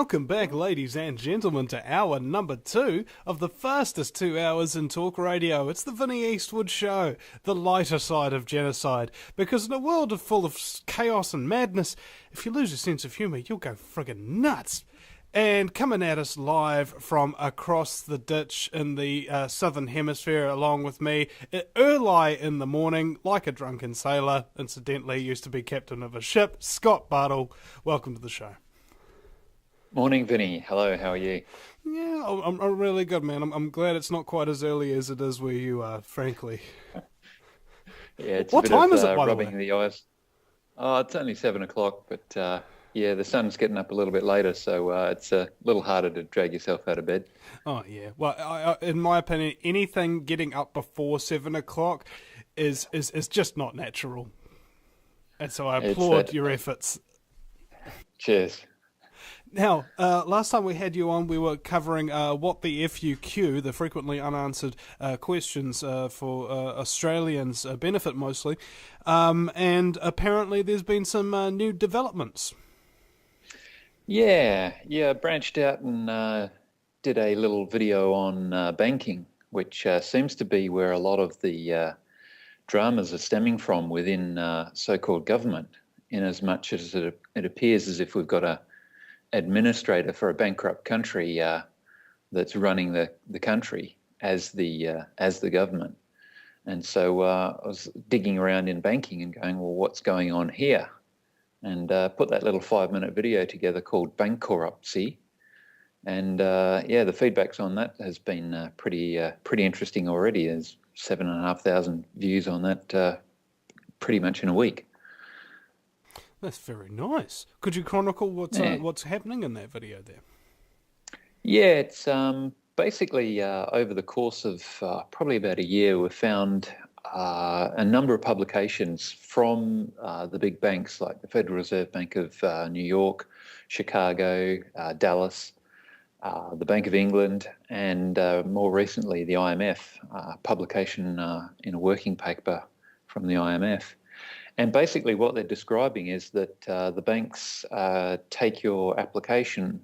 Welcome back, ladies and gentlemen, to hour number 2 of the fastest 2 hours in talk radio. It's the Vinny Eastwood Show, the lighter side of genocide. Because in a world full of chaos and madness, if you lose your sense of humour, you'll go friggin' nuts. And coming at us live from across the ditch in the southern hemisphere, along with me, early in the morning, like a drunken sailor, incidentally used to be captain of a ship, Scott Bartle. Welcome to the show. Morning, Vinny. Hello, how are you? Yeah, I'm really good, man. I'm glad it's not quite as early as it is where you are, frankly. Yeah, it's What a bit time of is it, by the rubbing way? the eyes. Oh, it's only 7 o'clock, but yeah, the sun's getting up a little bit later, so it's a little harder to drag yourself out of bed. Oh, yeah. Well, in my opinion, anything getting up before 7 o'clock is just not natural. And so I It's applaud that. your efforts. Cheers. Now, last time we had you on, we were covering what the FUQ, the frequently unanswered questions for Australians benefit mostly, and apparently there's been some new developments. Yeah, branched out and did a little video on banking, which seems to be where a lot of the dramas are stemming from within so-called government, in as much as it appears as if we've got a administrator for a bankrupt country that's running the country as the government. And so I was digging around in banking and going, well, what's going on here? And put that little 5-minute video together called Bancorruptcy. And yeah, the feedbacks on that has been pretty interesting already. There's 7,500 views on that pretty much in a week. That's very nice. Could you chronicle what's happening in that video there? Yeah, it's basically over the course of probably about a year, we've found a number of publications from the big banks like the Federal Reserve Bank of New York, Chicago, Dallas, the Bank of England, and more recently the IMF publication in a working paper from the IMF. And basically what they're describing is that the banks take your application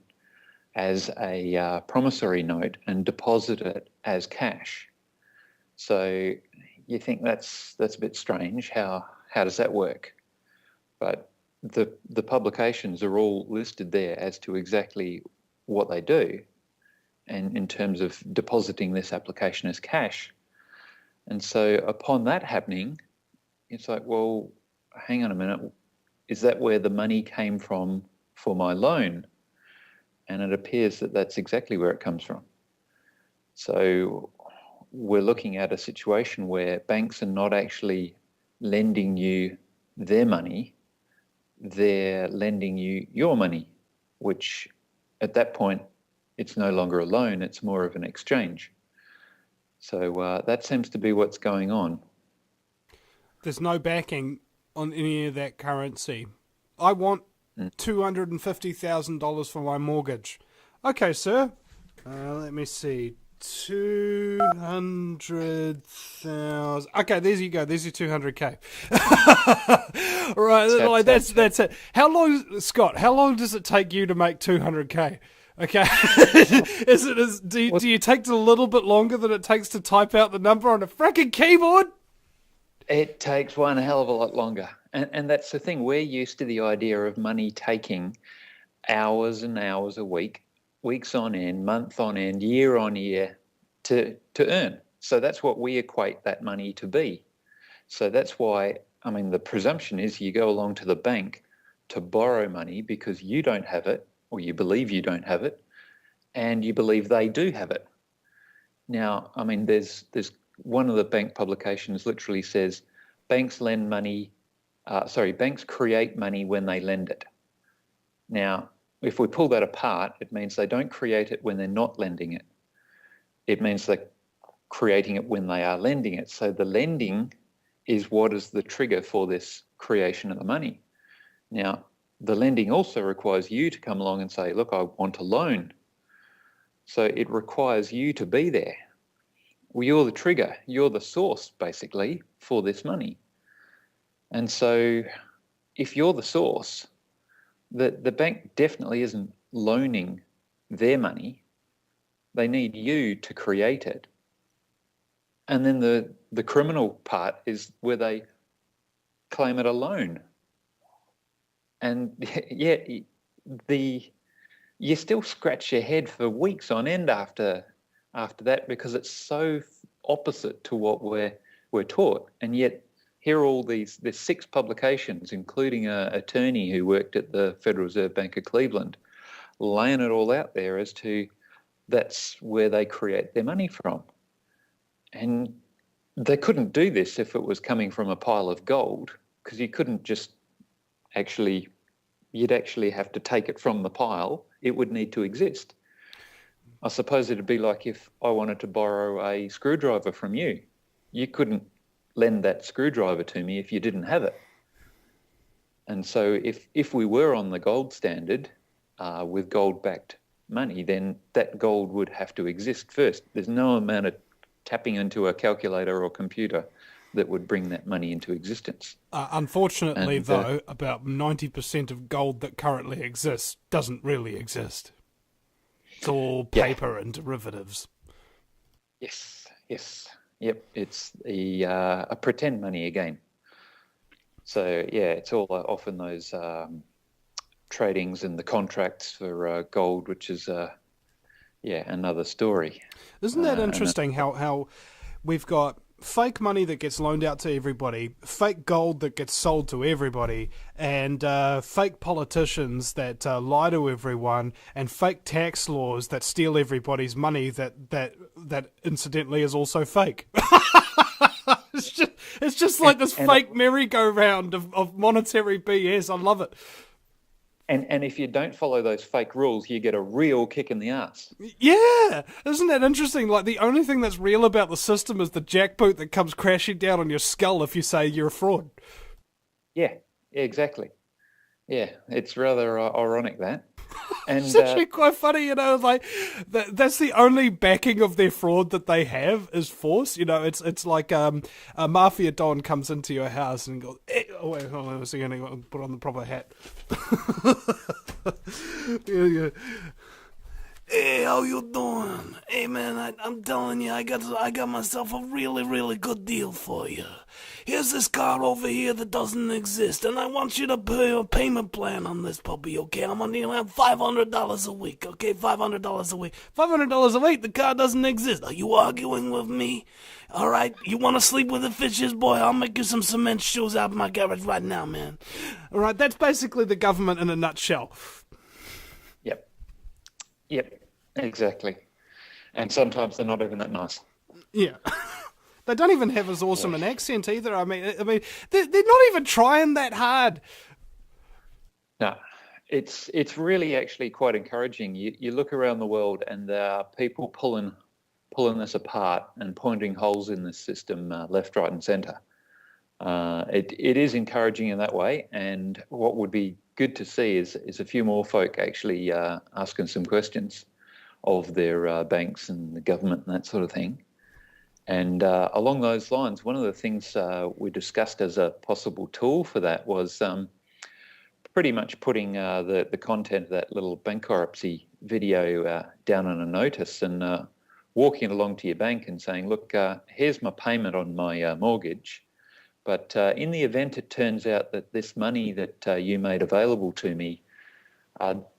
as a promissory note and deposit it as cash. So you think that's a bit strange. How does that work? But the publications are all listed there as to exactly what they do, and in terms of depositing this application as cash. And so upon that happening, it's like, well, hang on a minute, is that where the money came from for my loan? And it appears that that's exactly where it comes from. So we're looking at a situation where banks are not actually lending you their money, they're lending you your money, which at that point, it's no longer a loan, it's more of an exchange. So that seems to be what's going on. There's no backing on any of that currency. I want $250,000 for my mortgage. Okay, sir. Let me see. 200,000. Okay, there you go. There's your 200K. Right, that's it. How long, Scott? How long does it take you to make 200K? Okay, do you take a little bit longer than it takes to type out the number on a freaking keyboard? It takes one hell of a lot longer. And that's the thing. We're used to the idea of money taking hours and hours a week, weeks on end, month on end, year on year to earn. So that's what we equate that money to be. So that's why, I mean, the presumption is you go along to the bank to borrow money because you don't have it, or you believe you don't have it, and you believe they do have it. Now, I mean, there's one of the bank publications literally says banks create money when they lend it. Now, if we pull that apart, it means they don't create it when they're not lending it. It means they're creating it when they are lending it. So the lending is what is the trigger for this creation of the money. Now, the lending also requires you to come along and say, look, I want a loan. So it requires you to be there. Well, you're the trigger, you're the source, basically, for this money. And so if you're the source, the bank definitely isn't loaning their money. They need you to create it. And then the criminal part is where they claim it a loan. And yeah, you still scratch your head for weeks on end after that, because it's so opposite to what we're taught. And yet here are all there's 6 publications, including an attorney who worked at the Federal Reserve Bank of Cleveland, laying it all out there as to that's where they create their money from. And they couldn't do this if it was coming from a pile of gold, because you couldn't just you'd actually have to take it from the pile. It would need to exist. I suppose it'd be like if I wanted to borrow a screwdriver from you. You couldn't lend that screwdriver to me if you didn't have it. And so if we were on the gold standard with gold-backed money, then that gold would have to exist first. There's no amount of tapping into a calculator or computer that would bring that money into existence. Unfortunately, though, about 90% of gold that currently exists doesn't really exist. It's all paper and derivatives. Yes. Yep, it's a pretend money again. So, yeah, it's all often those tradings and the contracts for gold, which is, another story. Isn't that interesting how we've got fake money that gets loaned out to everybody, fake gold that gets sold to everybody, and fake politicians that lie to everyone, and fake tax laws that steal everybody's money that incidentally is also fake. It's just like this fake merry-go-round of monetary BS. I love it. And if you don't follow those fake rules, you get a real kick in the ass. Yeah! Isn't that interesting? Like, the only thing that's real about the system is the jackboot that comes crashing down on your skull if you say you're a fraud. Yeah, exactly. Yeah, it's rather ironic, that. And it's actually quite funny, you know, like, that's the only backing of their fraud that they have is force. You know, it's like a Mafia Don comes into your house and goes, oh, wait, hold on, I was going to put on the proper hat. Yeah. Hey, how you doing? Hey, man, I'm telling you, I got myself a really, really good deal for you. Here's this car over here that doesn't exist, and I want you to pay a payment plan on this puppy, okay? I'm gonna need $500 a week, okay? $500 a week. $500 a week, the car doesn't exist. Are you arguing with me? All right, you want to sleep with the fishes, boy? I'll make you some cement shoes out of my garage right now, man. All right, that's basically the government in a nutshell. Yep, exactly. And sometimes they're not even that nice. Yeah. They don't even have as awesome an accent either. I mean, they're not even trying that hard. No, it's really actually quite encouraging. You look around the world and there are people pulling this apart and pointing holes in this system left, right, and centre. It is encouraging in that way, and what would be good to see is a few more folk actually asking some questions of their banks and the government and that sort of thing. And along those lines, one of the things we discussed as a possible tool for that was pretty much putting the content of that little Bancorruptcy video down on a notice and walking along to your bank and saying, look, here's my payment on my mortgage. But in the event it turns out that this money that you made available to me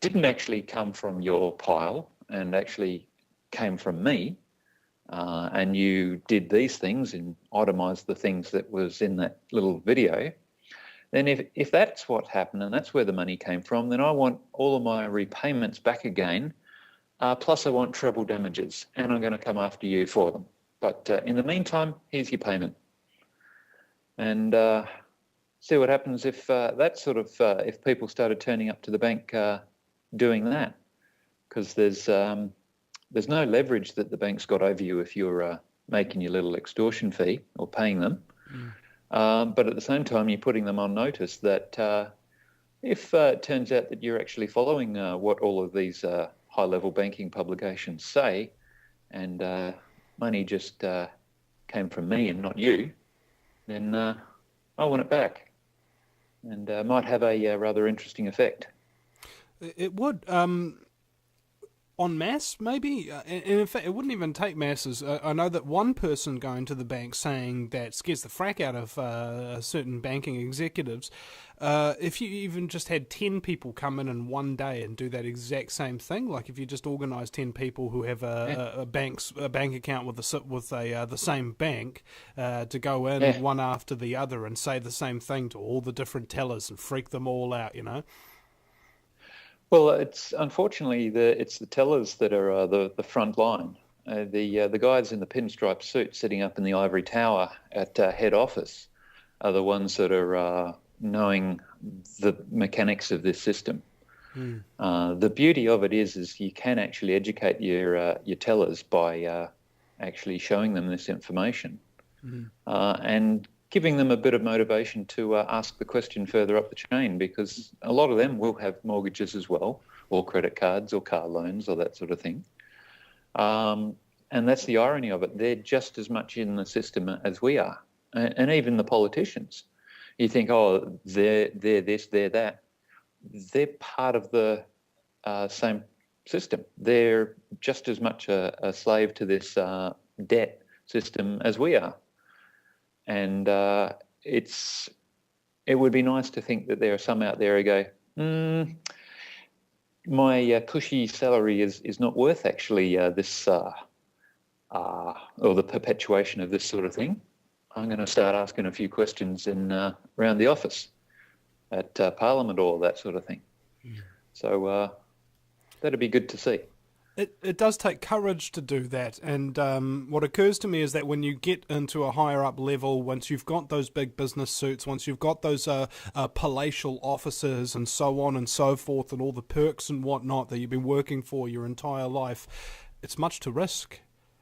didn't actually come from your pile and actually came from me, and you did these things and itemised the things that was in that little video, then if that's what happened and that's where the money came from, then I want all of my repayments back again, plus I want treble damages, and I'm going to come after you for them. But in the meantime, here's your payment. And see what happens if if people started turning up to the bank doing that, because there's no leverage that the bank's got over you if you're making your little extortion fee or paying them. But at the same time, you're putting them on notice that if it turns out that you're actually following what all of these high-level banking publications say, and money just came from me and not you, then I want it back, and might have a rather interesting effect. It would. en masse, maybe. And in fact, it wouldn't even take masses. I know that one person going to the bank saying that scares the frack out of certain banking executives. If you even just had 10 people come in one day and do that exact same thing, like if you just organise 10 people who have a bank account with the same bank to go in one after the other and say the same thing to all the different tellers and freak them all out, you know. Well, it's unfortunately it's the tellers that are the front line. The guys in the pinstripe suit sitting up in the ivory tower at head office are the ones that are knowing the mechanics of this system. The beauty of it is you can actually educate your tellers by actually showing them this information and giving them a bit of motivation to ask the question further up the chain, because a lot of them will have mortgages as well, or credit cards or car loans or that sort of thing. And that's the irony of it. They're just as much in the system as we are. And even the politicians. You think, oh, they're this, they're that. They're part of the same system. They're just as much a slave to this debt system as we are. And it would be nice to think that there are some out there who go, my cushy salary is not worth actually this or the perpetuation of this sort of thing. I'm going to start asking a few questions around the office at Parliament or that sort of thing. So that'd be good to see. It does take courage to do that, and what occurs to me is that when you get into a higher up level, once you've got those big business suits, once you've got those palatial offices and so on and so forth, and all the perks and whatnot that you've been working for your entire life, it's much to risk,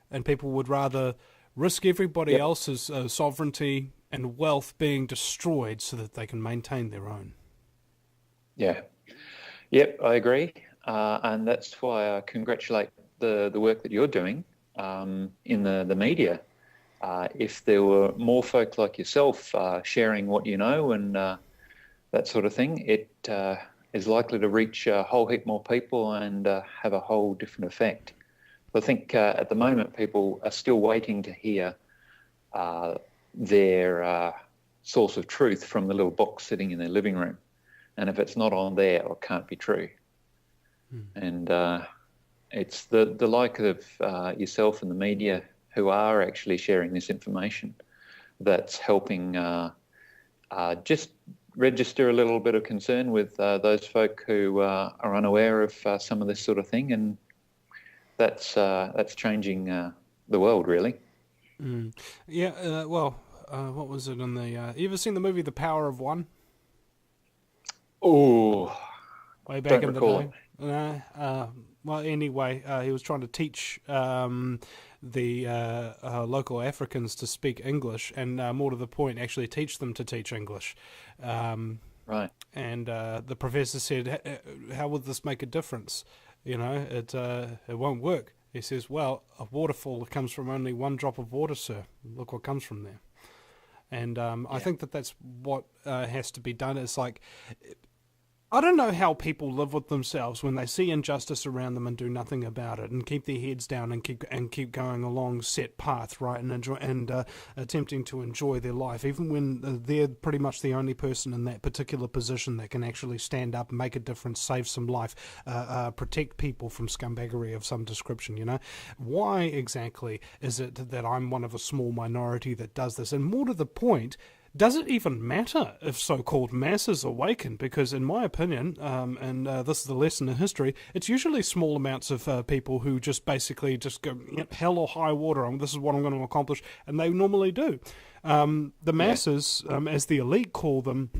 and people would rather risk everybody else's sovereignty and wealth being destroyed so that they can maintain their own. Yeah. Yep, I agree. And that's why I congratulate the work that you're doing in the media. If there were more folk like yourself sharing what you know and that sort of thing, it is likely to reach a whole heap more people and have a whole different effect. I think at the moment people are still waiting to hear their source of truth from the little box sitting in their living room. And if it's not on there, it can't be true. And it's the like of yourself and the media who are actually sharing this information that's helping just register a little bit of concern with those folk who are unaware of some of this sort of thing, and that's changing the world, really. Yeah, what was it on the... you ever seen the movie The Power of One? Oh, way back in the day. It. Well, anyway, he was trying to teach the local Africans to speak English, and more to the point, actually teach them to teach English. Right. And the professor said, "How would this make a difference? You know, it won't work." He says, "Well, a waterfall comes from only one drop of water, sir. Look what comes from there." And I think that's what has to be done. It's like, I don't know how people live with themselves when they see injustice around them and do nothing about it, and keep their heads down and keep going along set path, right, and attempting to enjoy their life, even when they're pretty much the only person in that particular position that can actually stand up, make a difference, save some life, protect people from scumbaggery of some description. You know, why exactly is it that I'm one of a small minority that does this? And more to the point, does it even matter if so-called masses awaken? Because in my opinion, and this is the lesson in history, it's usually small amounts of people who just basically just go, hell or high water, this is what I'm going to accomplish, and they normally do. The masses, as the elite call them,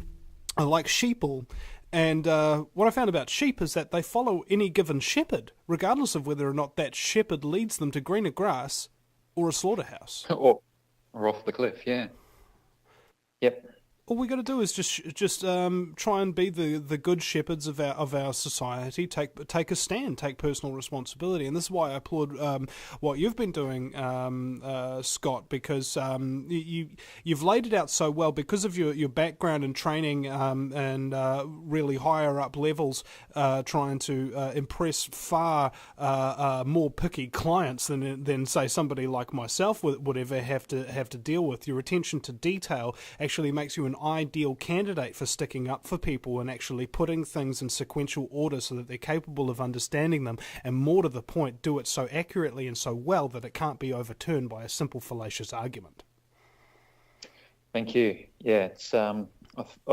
are like sheeple. And what I found about sheep is that they follow any given shepherd, regardless of whether or not that shepherd leads them to greener grass or a slaughterhouse. Or off the cliff, yeah. Yep. all we got to do is just try and be the good shepherds of our society. Take a stand, take personal responsibility, and this is why I applaud what you've been doing, Scott, because you've laid it out so well because of your background and training and really higher up levels, trying to impress far more picky clients than say somebody like myself would ever have to deal with. Your attention to detail actually makes you an ideal candidate for sticking up for people and actually putting things in sequential order so that they're capable of understanding them, and more to the point, do it so accurately and so well that it can't be overturned by a simple fallacious argument. Thank you. Yeah, it's I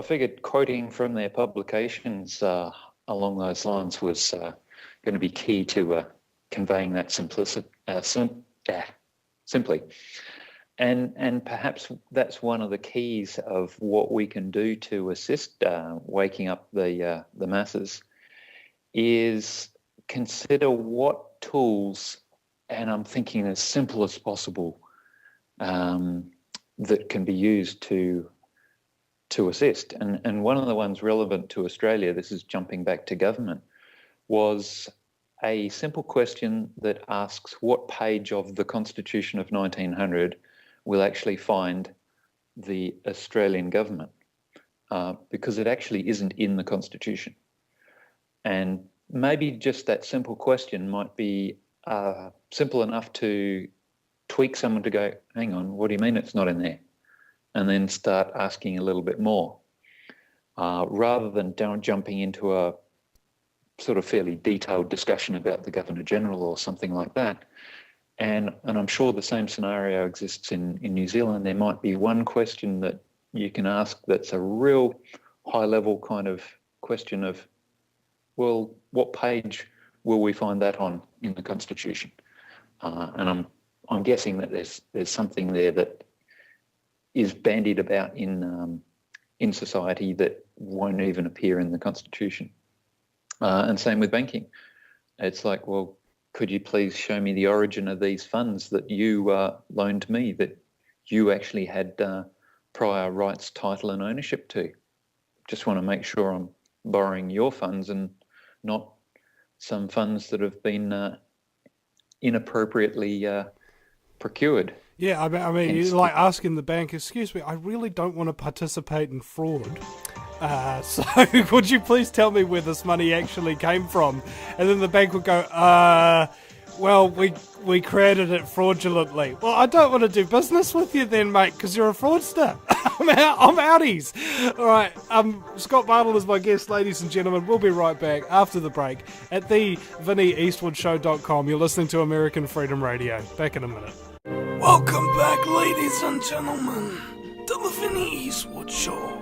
figured quoting from their publications along those lines was going to be key to conveying that simply. And perhaps that's one of the keys of what we can do to assist waking up the masses, is consider what tools, and I'm thinking as simple as possible, that can be used to assist. And one of the ones relevant to Australia, this is jumping back to government, was a simple question that asks what page of the Constitution of 1900 will actually find the Australian government, because it actually isn't in the Constitution. And maybe just that simple question might be simple enough to tweak someone to go, hang on, what do you mean it's not in there? And then start asking a little bit more, rather than jumping into a sort of fairly detailed discussion about the Governor-General or something like that. And I'm sure the same scenario exists in New Zealand. There might be one question that you can ask that's a real high-level kind of question of, well, what page will we find that on in the Constitution? And I'm guessing that there's something there that is bandied about in society that won't even appear in the Constitution. And same with banking. It's like, well, could you please show me the origin of these funds that you loaned me, that you actually had prior rights, title and ownership to? Just want to make sure I'm borrowing your funds and not some funds that have been inappropriately procured. Yeah, I mean, it's like asking the bank, excuse me, I really don't want to participate in fraud. So would you please tell me where this money actually came from? And then the bank would go, well, we created it fraudulently. Well, I don't want to do business with you then, mate, because you're a fraudster. I'm outies. All right, Scott Bartle is my guest, ladies and gentlemen. We'll be right back after the break at the VinnyEastwoodShow.com. You're listening to American Freedom Radio. Back in a minute. Welcome back, ladies and gentlemen, to the Vinny Eastwood Show.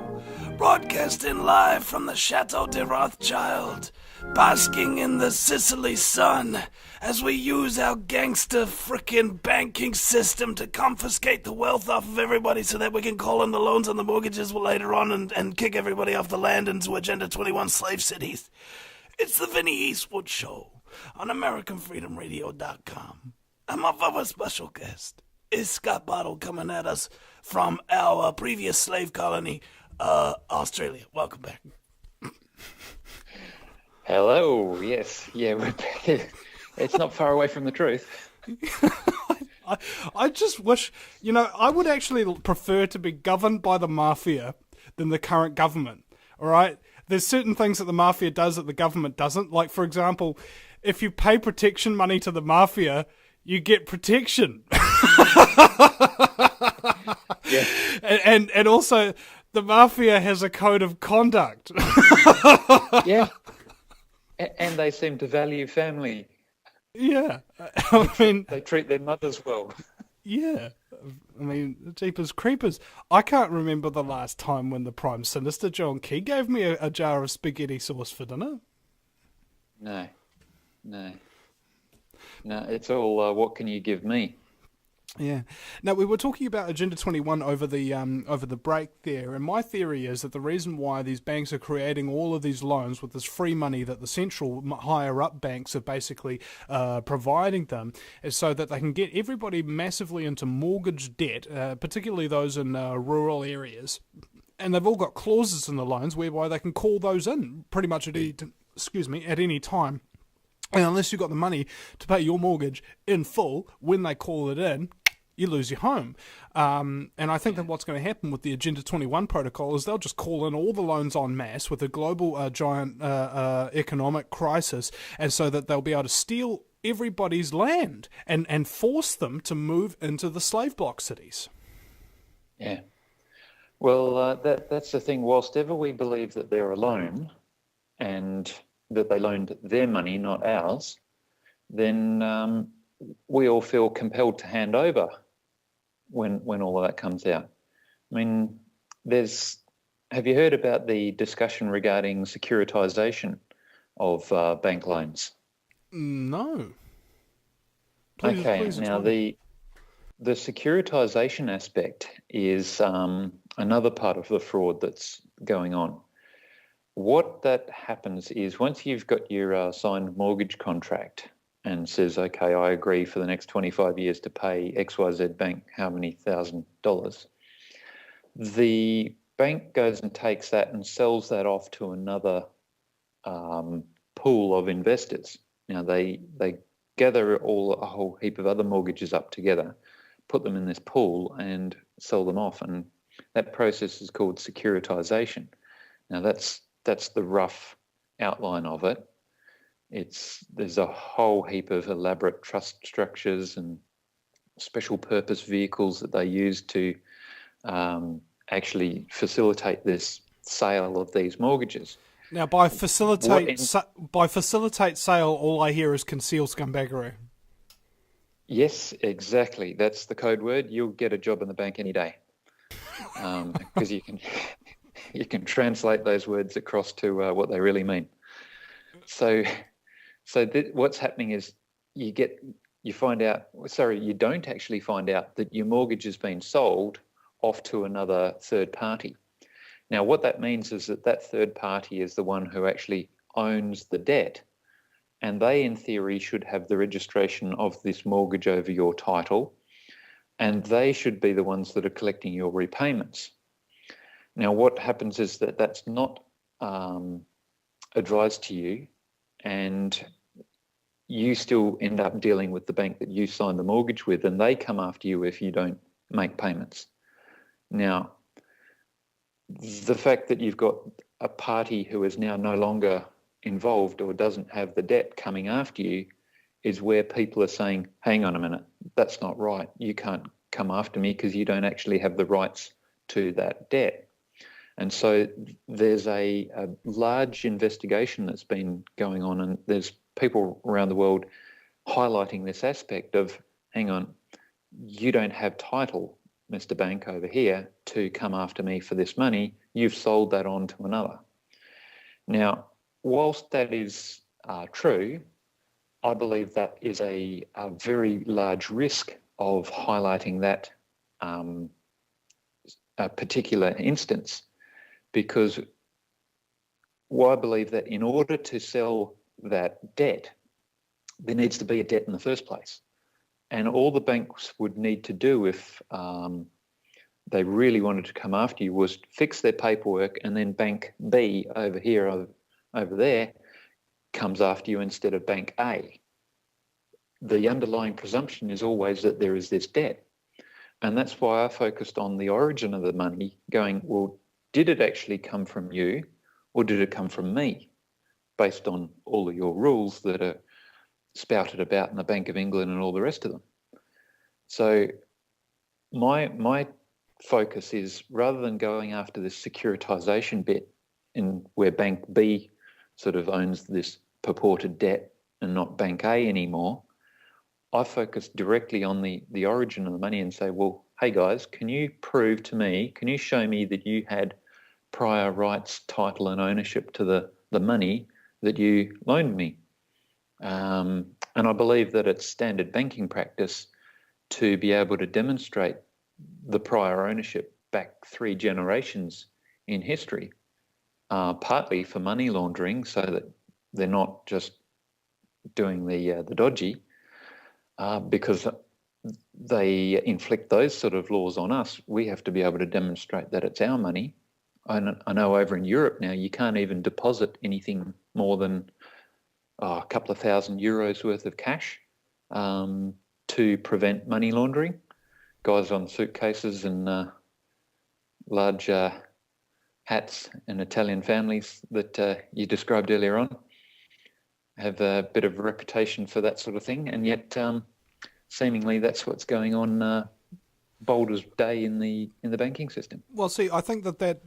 Broadcasting live from the Chateau de Rothschild, basking in the Sicily sun as we use our gangster frickin' banking system to confiscate the wealth off of everybody so that we can call in the loans and the mortgages later on and kick everybody off the land into Agenda 21 slave cities. It's the Vinny Eastwood Show on AmericanFreedomRadio.com. And my very special guest is Scott Bartle, coming at us from our previous slave colony, Australia. Welcome back. Hello. Yes. Yeah, we're back. It's not far away from the truth. I just wish, I would actually prefer to be governed by the Mafia than the current government. All right? There's certain things that the Mafia does that the government doesn't. Like, for example, if you pay protection money to the Mafia, you get protection. Yeah. And also, the Mafia has a code of conduct. Yeah. And they seem to value family. Yeah. I mean, they treat their mothers well. Yeah. I mean, jeepers creepers. I can't remember the last time when the Prime Minister, John Key, gave me a jar of spaghetti sauce for dinner. No, it's all, what can you give me? Yeah. Now, we were talking about Agenda 21 over the break there, and my theory is that the reason why these banks are creating all of these loans with this free money that the central higher-up banks are basically providing them is so that they can get everybody massively into mortgage debt, particularly those in rural areas. and they've all got clauses in the loans whereby they can call those in pretty much at any time. And unless you've got the money to pay your mortgage in full, when they call it in, you lose your home. And I think that what's going to happen with the Agenda 21 protocol is they'll just call in all the loans en masse with a global giant economic crisis, and so that they'll be able to steal everybody's land and force them to move into the slave block cities. Yeah. Well, that's the thing. Whilst ever we believe that they're alone and that they loaned their money, not ours, then we all feel compelled to hand over when all of that comes out. I mean, have you heard about the discussion regarding securitization of bank loans? No. Please now the securitization aspect is another part of the fraud that's going on. What that happens is once you've got your signed mortgage contract and says, okay, I agree for the next 25 years to pay XYZ Bank how many $1,000, the bank goes and takes that and sells that off to another pool of investors. Now, they gather a whole heap of other mortgages up together, put them in this pool and sell them off. And that process is called securitization. Now, that's the rough outline of it. There's a whole heap of elaborate trust structures and special purpose vehicles that they use to actually facilitate this sale of these mortgages. Now, by facilitate sale, all I hear is conceal scumbaggery. Yes, exactly. That's the code word. You'll get a job in the bank any day, because you can translate those words across to what they really mean. So what's happening is you don't actually find out that your mortgage has been sold off to another third party. Now, what that means is that third party is the one who actually owns the debt, and they, in theory, should have the registration of this mortgage over your title, and they should be the ones that are collecting your repayments. Now, what happens is that that's not advised to you, and you still end up dealing with the bank that you signed the mortgage with, and they come after you if you don't make payments. Now, the fact that you've got a party who is now no longer involved or doesn't have the debt coming after you is where people are saying, hang on a minute, that's not right. You can't come after me because you don't actually have the rights to that debt. And so there's a large investigation that's been going on, and there's people around the world highlighting this aspect of, hang on, you don't have title, Mr. Bank over here, to come after me for this money. You've sold that on to another. Now, whilst that is true, I believe that is a very large risk of highlighting that a particular instance, because I believe that in order to sell that debt, there needs to be a debt in the first place. And all the banks would need to do if they really wanted to come after you was fix their paperwork, and then Bank B over here, over there, comes after you instead of Bank A. The underlying presumption is always that there is this debt. And that's why I focused on the origin of the money, going, well, did it actually come from you or did it come from me, based on all of your rules that are spouted about in the Bank of England and all the rest of them. So my focus is, rather than going after this securitization bit in where Bank B sort of owns this purported debt and not Bank A anymore, I focus directly on the origin of the money and say, well, hey guys, can you prove to me, can you show me that you had prior rights, title and ownership to the money that you loaned me? And I believe that it's standard banking practice to be able to demonstrate the prior ownership back 3 generations in history, partly for money laundering, so that they're not just doing the dodgy, because they inflict those sort of laws on us. We have to be able to demonstrate that it's our money I know over in Europe now you can't even deposit anything more than a couple of €1,000 worth of cash to prevent money laundering. Guys on suitcases and large hats and Italian families that you described earlier on have a bit of a reputation for that sort of thing, and yet seemingly that's what's going on bold as day in the banking system. Well, see, I think that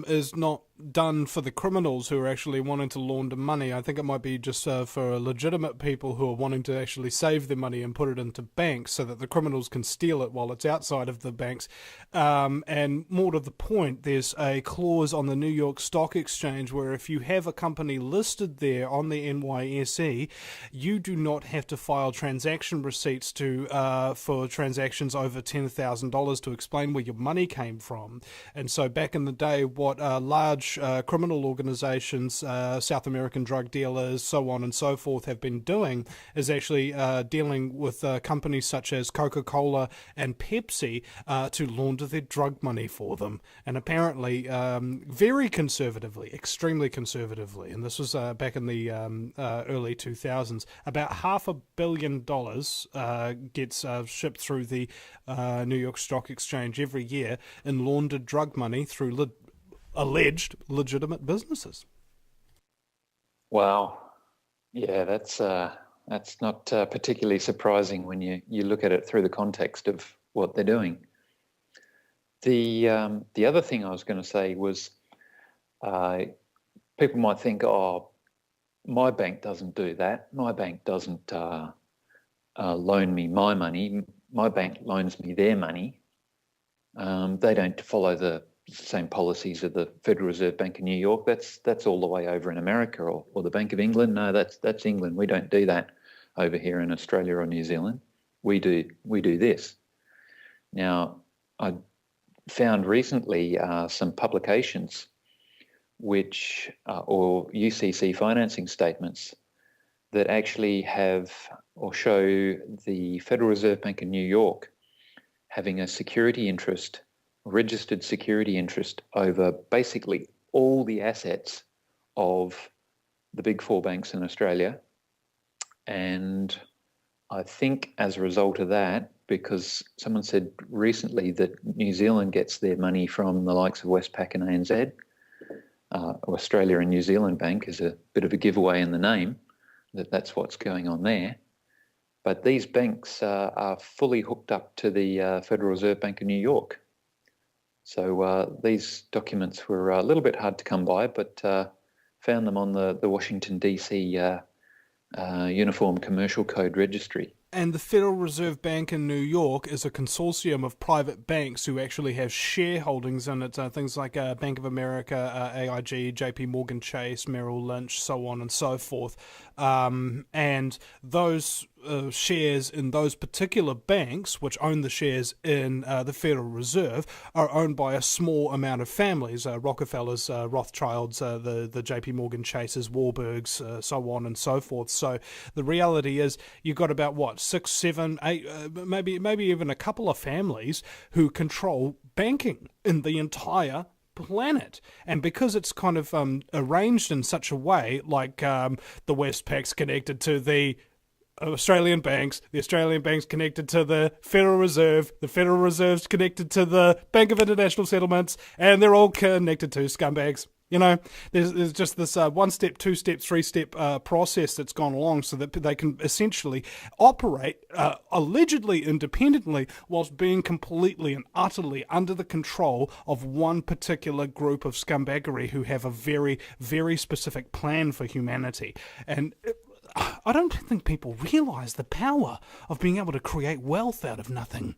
is not done for the criminals who are actually wanting to launder money. I think it might be just for legitimate people who are wanting to actually save their money and put it into banks so that the criminals can steal it while it's outside of the banks. And more to the point, there's a clause on the New York Stock Exchange where if you have a company listed there on the NYSE, you do not have to file transaction receipts for transactions over $10,000 to explain where your money came from. And so back in the day, what large criminal organizations, South American drug dealers, so on and so forth, have been doing is actually dealing with companies such as Coca-Cola and Pepsi to launder their drug money for them. And apparently, very conservatively, extremely conservatively, and this was back in the early 2000s, about $500 million gets shipped through the New York Stock Exchange every year in laundered drug money through alleged legitimate businesses. Wow. Yeah, that's not particularly surprising when you look at it through the context of what they're doing. The other thing I was going to say was people might think, oh, my bank doesn't do that. My bank doesn't loan me my money. My bank loans me their money. They don't follow the same policies of the Federal Reserve Bank of New York. That's all the way over in America, or the Bank of England. No, that's England. We don't do that over here in Australia or New Zealand. We do this. Now, I found recently some publications which or UCC financing statements that actually have or show the Federal Reserve Bank of New York having a security interest, registered security interest over basically all the assets of the big four banks in Australia. And I think as a result of that, because someone said recently that New Zealand gets their money from the likes of Westpac and ANZ, Australia and New Zealand Bank is a bit of a giveaway in the name, that's what's going on there. But these banks are fully hooked up to the Federal Reserve Bank of New York. So these documents were a little bit hard to come by, but found them on the Washington, D.C. Uniform Commercial Code Registry. And the Federal Reserve Bank in New York is a consortium of private banks who actually have shareholdings in it, things like Bank of America, AIG, JP Morgan Chase, Merrill Lynch, so on and so forth. And those shares in those particular banks, which own the shares in the Federal Reserve, are owned by a small amount of families, Rockefellers, Rothschilds, the JP Morgan Chases, Warburgs, so on and so forth. So the reality is you've got about, 6, 7, 8, maybe even a couple of families who control banking in the entire planet. And because it's kind of arranged in such a way, like the Westpac's connected to the Australian banks, the Australian banks connected to the Federal Reserve's connected to the Bank of International Settlements, and they're all connected to scumbags. You know, there's just this one-step, two-step, three-step process that's gone along so that they can essentially operate allegedly independently whilst being completely and utterly under the control of one particular group of scumbaggery who have a very, very specific plan for humanity. And I don't think people realise the power of being able to create wealth out of nothing.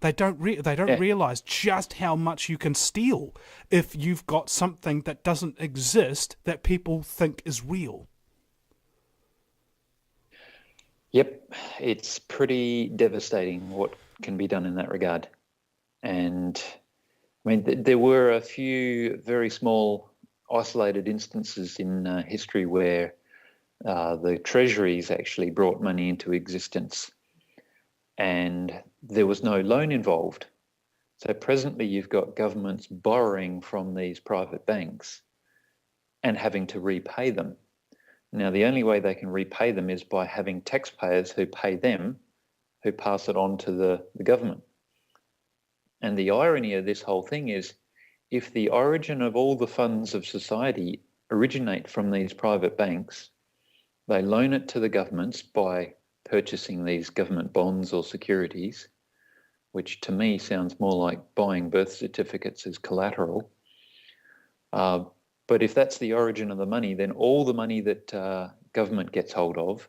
They don't realise just how much you can steal if you've got something that doesn't exist that people think is real. Yep, it's pretty devastating what can be done in that regard. And I mean, there were a few very small isolated instances in history where the treasuries actually brought money into existence and there was no loan involved. So presently you've got governments borrowing from these private banks and having to repay them. Now, the only way they can repay them is by having taxpayers who pay them, who pass it on to the government. And the irony of this whole thing is, if the origin of all the funds of society originate from these private banks, they loan it to the governments by purchasing these government bonds or securities, which to me sounds more like buying birth certificates as collateral. But if that's the origin of the money, then all the money that government gets hold of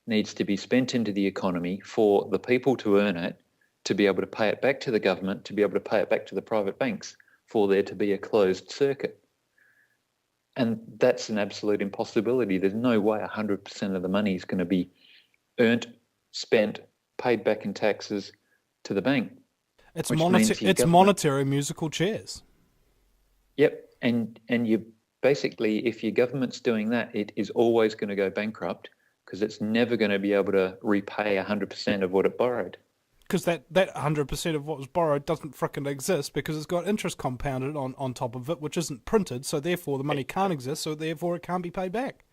needs to be spent into the economy for the people to earn it, to be able to pay it back to the government, to be able to pay it back to the private banks, for there to be a closed circuit. And that's an absolute impossibility. There's no way 100% of the money is going to be earned, spent, paid back in taxes to the bank. It's monetary musical chairs. Yep. And you basically, if your government's doing that, it is always going to go bankrupt because it's never going to be able to repay 100% of what it borrowed. Because that 100% of what was borrowed doesn't frickin' exist because it's got interest compounded on top of it, which isn't printed, so therefore the money can't exist, so therefore it can't be paid back.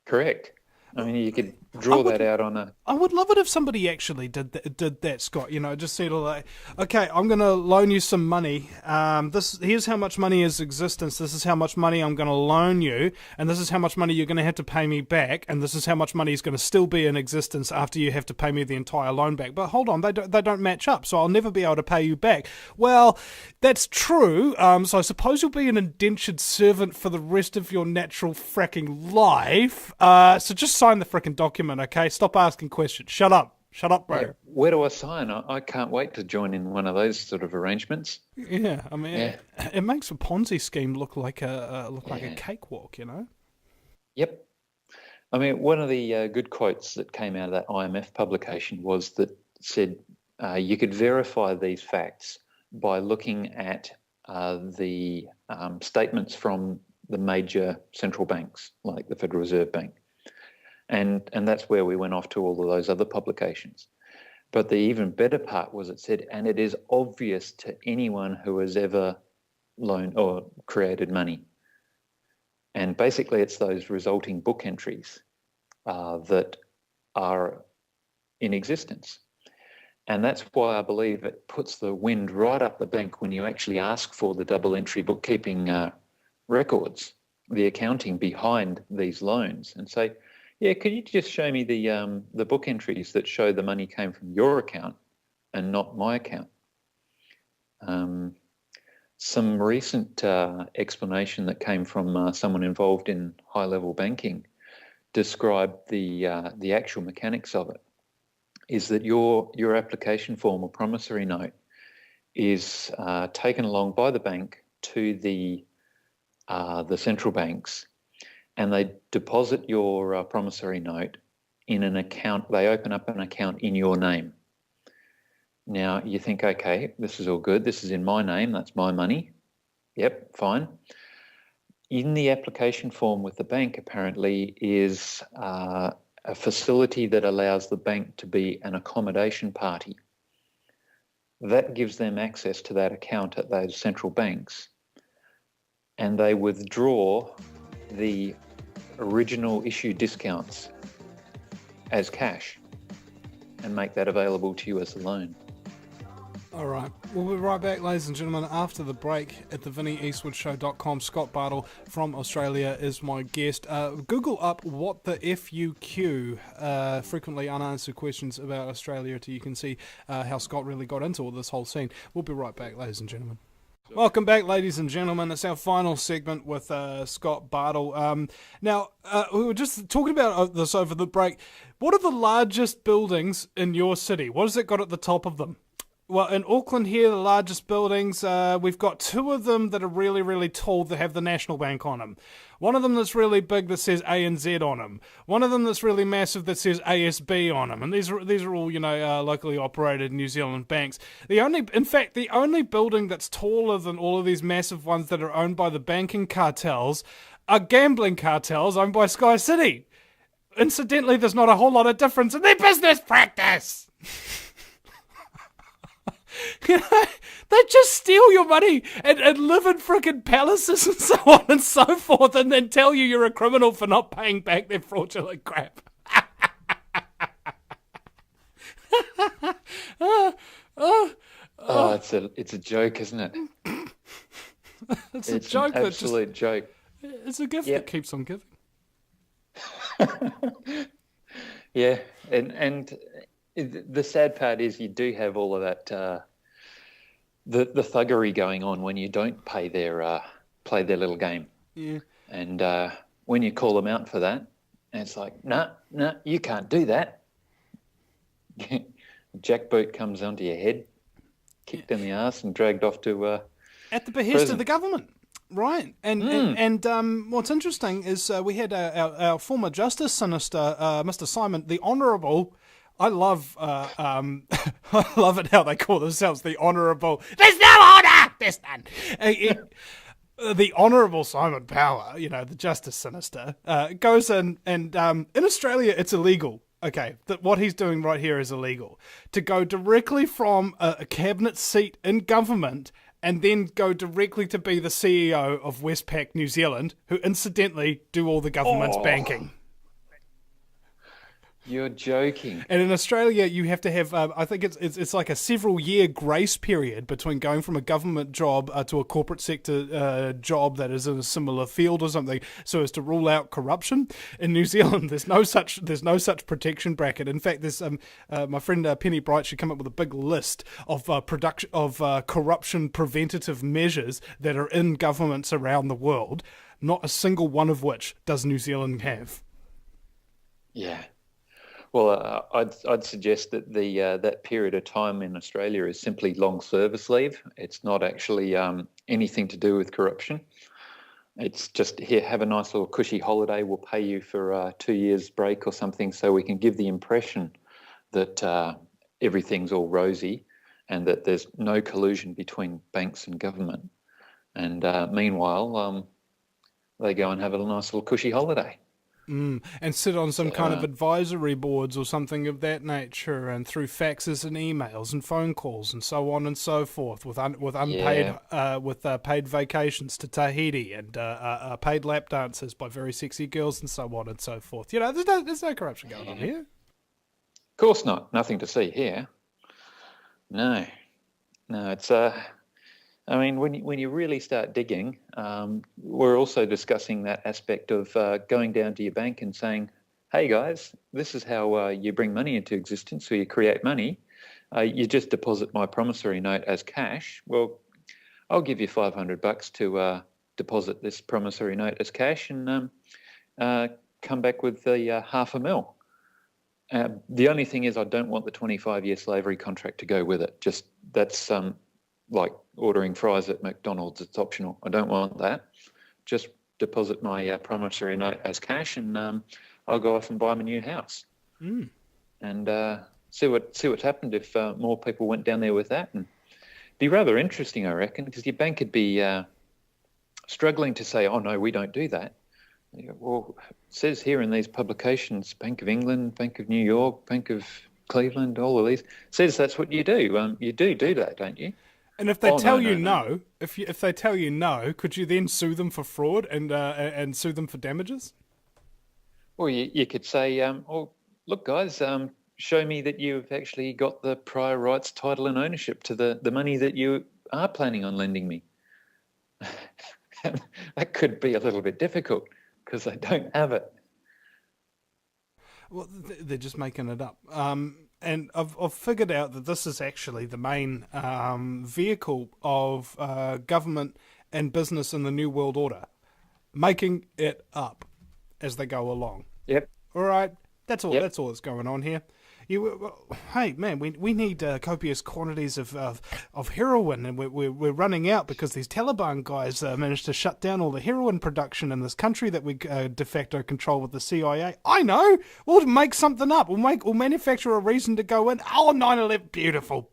Correct. I mean, you could draw that out on a... I would love it if somebody actually did that, Scott. You know, just said, like, okay, I'm going to loan you some money. Here's how much money is existence. This is how much money I'm going to loan you, and this is how much money you're going to have to pay me back, and this is how much money is going to still be in existence after you have to pay me the entire loan back. But hold on, they don't match up, so I'll never be able to pay you back. Well, that's true. So I suppose you'll be an indentured servant for the rest of your natural fracking life. So just sign the frickin' document, okay? Stop asking questions. Shut up, bro. Yeah, where do I sign? I can't wait to join in one of those sort of arrangements. Yeah, I mean, it makes a Ponzi scheme look like a cakewalk, you know? Yep. I mean, one of the good quotes that came out of that IMF publication was that said you could verify these facts by looking at the statements from the major central banks, like the Federal Reserve Bank. And that's where we went off to all of those other publications. But the even better part was it said, and it is obvious to anyone who has ever loaned or created money. And basically it's those resulting book entries that are in existence. And that's why I believe it puts the wind right up the bank when you actually ask for the double entry bookkeeping records, the accounting behind these loans, and say, yeah, could you just show me the book entries that show the money came from your account and not my account? Some recent explanation that came from someone involved in high-level banking described the actual mechanics of it. Is that your application form or promissory note is taken along by the bank to the central banks, and they deposit your promissory note in an account. They open up an account in your name. Now you think, okay, this is all good. This is in my name. That's my money. Yep, fine. In the application form with the bank, apparently, is a facility that allows the bank to be an accommodation party. That gives them access to that account at those central banks, and they withdraw the original issue discounts as cash and make that available to you as a loan. All right. We'll be right back, ladies and gentlemen, after the break at the VinnyEastwoodShow.com. Scott Bartle from Australia is my guest. Google up what the FUQ, frequently unanswered questions about Australia, so you can see how Scott really got into all this whole scene. We'll be right back, ladies and gentlemen. Welcome back, ladies and gentlemen. It's our final segment with Scott Bartle. Now, we were just talking about this over the break. What are the largest buildings in your city? What has it got at the top of them? Well, in Auckland here, the largest buildings, we've got two of them that are really, really tall that have the National Bank on them. One of them that's really big that says ANZ on them. One of them that's really massive that says ASB on them. And these are all, locally operated New Zealand banks. The only building that's taller than all of these massive ones that are owned by the banking cartels are gambling cartels owned by Sky City. Incidentally, there's not a whole lot of difference in their business practice. You know, they just steal your money and live in frickin' palaces and so on and so forth, and then tell you you're a criminal for not paying back their fraudulent crap. It's a joke, isn't it? It's a joke. An absolute joke. It's a gift that keeps on giving. Yeah, and the sad part is you do have all of that the thuggery going on when you don't play their little game. Yeah. And when you call them out for that, and it's like, no, you can't do that. Jackboot comes onto your head, kicked in the arse, and dragged off to at the behest prison. of the government. Right, and what's interesting is we had our former Justice Sinister, Mr. Simon, the Honourable. I love I love it how they call themselves the Honourable. There's no honour. There's none. The Honourable Simon Power, you know, the Justice Sinister, goes in and in Australia it's illegal. Okay, what he's doing right here is illegal. To go directly from a cabinet seat in government and then go directly to be the CEO of Westpac New Zealand, who incidentally do all the government's banking. You're joking. And in Australia, you have to have, I think it's like a several year grace period between going from a government job to a corporate sector job that is in a similar field or something, so as to rule out corruption. In New Zealand, there's no such protection bracket. In fact, there's my friend Penny Bright should come up with a big list of corruption preventative measures that are in governments around the world. Not a single one of which does New Zealand have. Yeah. Well, I'd suggest that that period of time in Australia is simply long service leave. It's not actually anything to do with corruption. It's just, here, have a nice little cushy holiday. We'll pay you for 2 years break or something, so we can give the impression that everything's all rosy and that there's no collusion between banks and government. And meanwhile, they go and have a nice little cushy holiday. And sit on some kind of advisory boards or something of that nature, and through faxes and emails and phone calls and so on and so forth, with unpaid paid vacations to Tahiti and paid lap dances by very sexy girls and so on and so forth. You know, there's no corruption going on here. Of course not. Nothing to see here. No, it's I mean, when you really start digging, we're also discussing that aspect of going down to your bank and saying, hey guys, this is how you bring money into existence, or you create money. You just deposit my promissory note as cash. Well, I'll give you $500 to deposit this promissory note as cash and come back with the $500,000. The only thing is I don't want the 25-year slavery contract to go with it. Just that's like ordering fries at McDonald's. It's optional. I don't want that. Just deposit my promissory note as cash, and I'll go off and buy my new house. And see what happened if more people went down there with that. And it'd be rather interesting, I reckon, because your bank could be struggling to say, oh no, we don't do that. Well, it says here in these publications, Bank of England, Bank of New York, Bank of Cleveland, all of these, says that's what you do. You do that, don't you? And if they tell you no, if they tell you no, could you then sue them for fraud and sue them for damages? Well, you could say, oh, look, guys, show me that you've actually got the prior rights, title and ownership to the money that you are planning on lending me. That could be a little bit difficult because they don't have it. Well, they're just making it up. And I've figured out that this is actually the main vehicle of government and business in the New World Order, making it up as they go along. Yep. All right. That's all. Yep. That's all that's going on here. Hey man, we need copious quantities of heroin, and we're running out because these Taliban guys managed to shut down all the heroin production in this country that we de facto control with the CIA. I know. We'll make something up. We'll manufacture a reason to go in. Oh, 9/11, beautiful.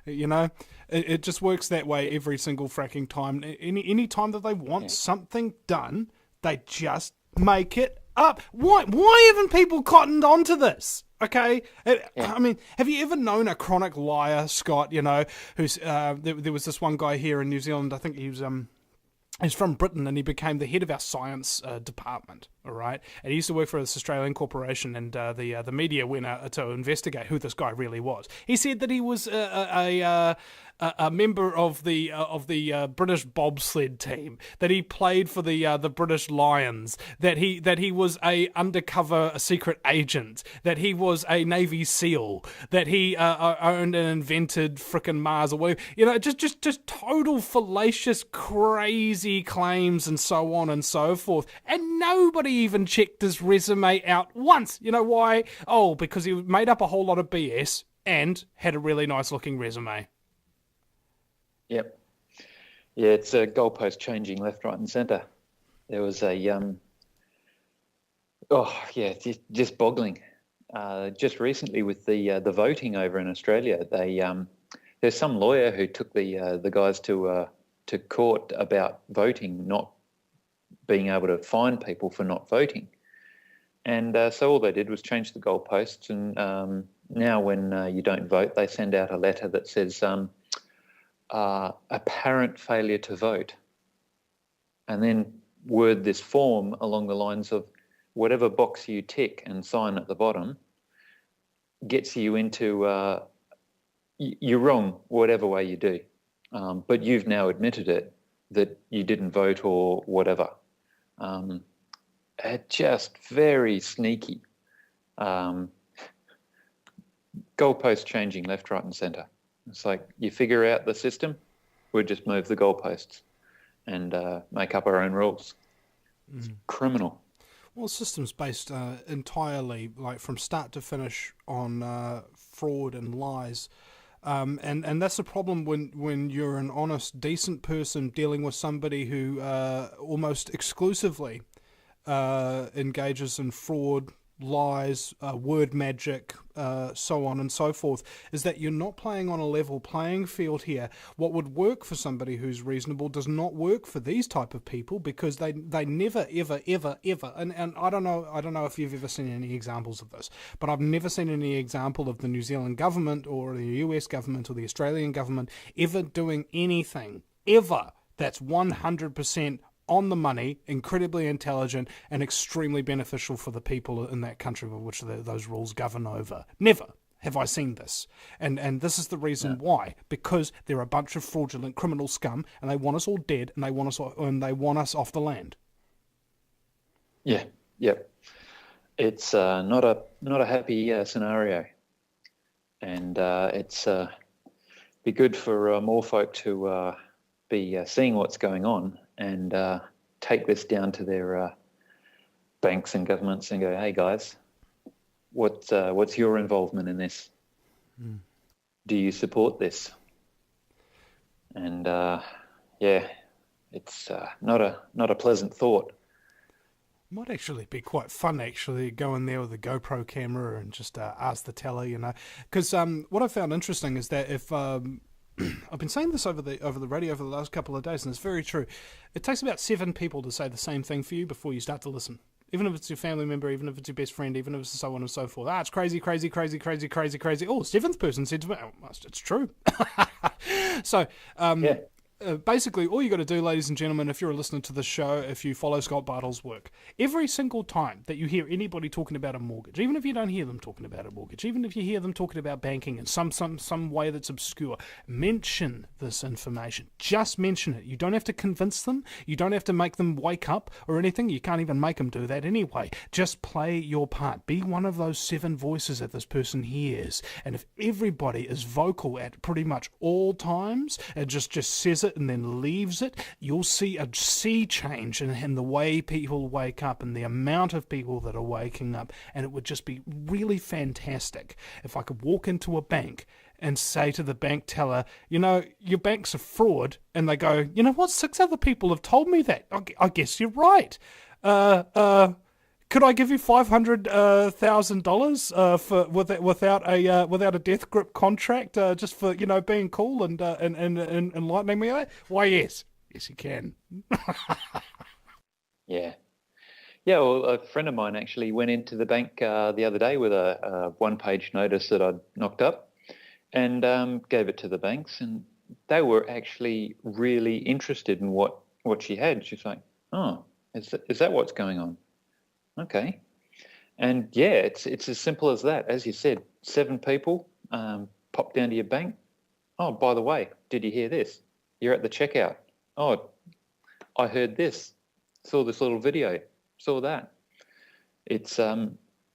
You know, it just works that way every single fracking time. Any time that they want something done, they just make it up. Why haven't people cottoned on to this? Okay, Yeah. I mean, have you ever known a chronic liar, Scott? You know, who's there was this one guy here in New Zealand. I think he was he's from Britain, and he became the head of our science department. All right, and he used to work for this Australian corporation, and the media went out to investigate who this guy really was. He said that he was a member of the British bobsled team, that he played for the British Lions, that he was a undercover secret agent, that he was a Navy SEAL, that he owned and invented frickin' Mars or whatever. You know, just total fallacious, crazy claims and so on and so forth. And nobody even checked his resume out once. You know why? Oh, because he made up a whole lot of BS and had a really nice looking resume. Yep. Yeah, it's a goalpost changing left, right, and centre. There was a just boggling. Just recently with the voting over in Australia, there's some lawyer who took the guys to court about voting, not being able to fine people for not voting, and so all they did was change the goalposts. And now, when you don't vote, they send out a letter that says apparent failure to vote, and then word this form along the lines of whatever box you tick and sign at the bottom gets you into you're wrong whatever way you do, but you've now admitted it that you didn't vote or whatever. Just very sneaky. Goalpost changing left, right, and centre. It's like you figure out the system, we'll just move the goalposts and make up our own rules. It's criminal. Well, systems based entirely, like from start to finish, on fraud and lies. And that's the problem when you're an honest, decent person dealing with somebody who almost exclusively engages in fraud, lies, word magic, so on and so forth, is that you're not playing on a level playing field here. What would work for somebody who's reasonable does not work for these type of people, because they never ever and I don't know if you've ever seen any examples of this, but I've never seen any example of the New Zealand government or the US government or the Australian government ever doing anything ever that's 100% on the money, incredibly intelligent, and extremely beneficial for the people in that country with which those rules govern over. Never have I seen this. And this is the reason why. Because they're a bunch of fraudulent criminal scum, and they want us all dead, and they want us off the land. Yeah. It's not a happy scenario, and it's be good for more folk to be seeing what's going on and take this down to their banks and governments and go, hey guys, what's your involvement in this? Do you support this? And it's not a pleasant thought. Might actually be quite fun, actually, go in there with a GoPro camera and just ask the teller, you know. Because what I found interesting is that if I've been saying this over the radio for the last couple of days, and it's very true. It takes about 7 people to say the same thing for you before you start to listen. Even if it's your family member, even if it's your best friend, even if it's so on and so forth. It's crazy. Oh, the 7th person said to me, oh, it's true. So, basically, all you got to do, ladies and gentlemen, if you're a listener to this show, if you follow Scott Bartle's work, every single time that you hear anybody talking about a mortgage, even if you don't hear them talking about a mortgage, even if you hear them talking about banking in some way that's obscure, mention this information. Just mention it. You don't have to convince them. You don't have to make them wake up or anything. You can't even make them do that anyway. Just play your part. Be one of those 7 voices that this person hears. And if everybody is vocal at pretty much all times and just says it and then leaves it, you'll see a sea change in the way people wake up and the amount of people that are waking up. And it would just be really fantastic if I could walk into a bank and say to the bank teller, you know, your bank's a fraud. And they go, you know what, 6 other people have told me that. I guess you're right. Could I give you $500,000 for without a death grip contract, just for, you know, being cool and enlightening me? Why, yes, you can. Yeah, Yeah, well, a friend of mine actually went into the bank the other day with a one-page notice that I'd knocked up, and gave it to the banks, and they were actually really interested in what she had. She's like, "Oh, is that what's going on?" Okay, and yeah, it's as simple as that. As you said, 7 people pop down to your bank. Oh, by the way, did you hear this? You're at the checkout. Oh, I heard this. Saw this little video. Saw that. It's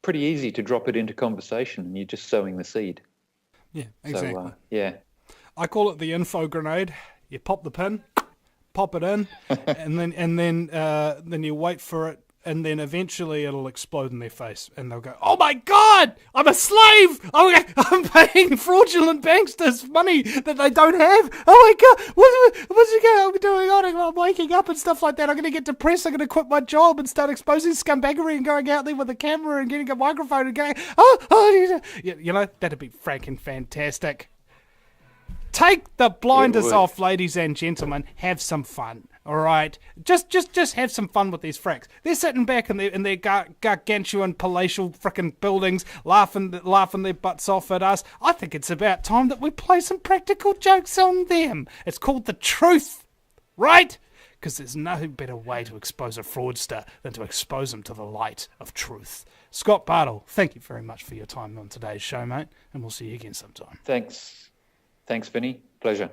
pretty easy to drop it into conversation, and you're just sowing the seed. Yeah, exactly. So, yeah. I call it the info grenade. You pop the pin, pop it in, and then you wait for it, and then eventually it'll explode in their face, and they'll go, "Oh my God, I'm a slave! I'm paying fraudulent banksters money that they don't have. Oh my God, what's it going to be doing on? I'm waking up and stuff like that. I'm going to get depressed. I'm going to quit my job and start exposing scumbaggery and going out there with a camera and getting a microphone and going, you know, that'd be franking fantastic." Take the blinders off, ladies and gentlemen. Have some fun, all right? Just have some fun with these fracks. They're sitting back in their gargantuan palatial frickin' buildings, laughing their butts off at us. I think it's about time that we play some practical jokes on them. It's called the truth, right? Because there's no better way to expose a fraudster than to expose them to the light of truth. Scott Bartle, thank you very much for your time on today's show, mate, and we'll see you again sometime. Thanks, Vinny. Pleasure.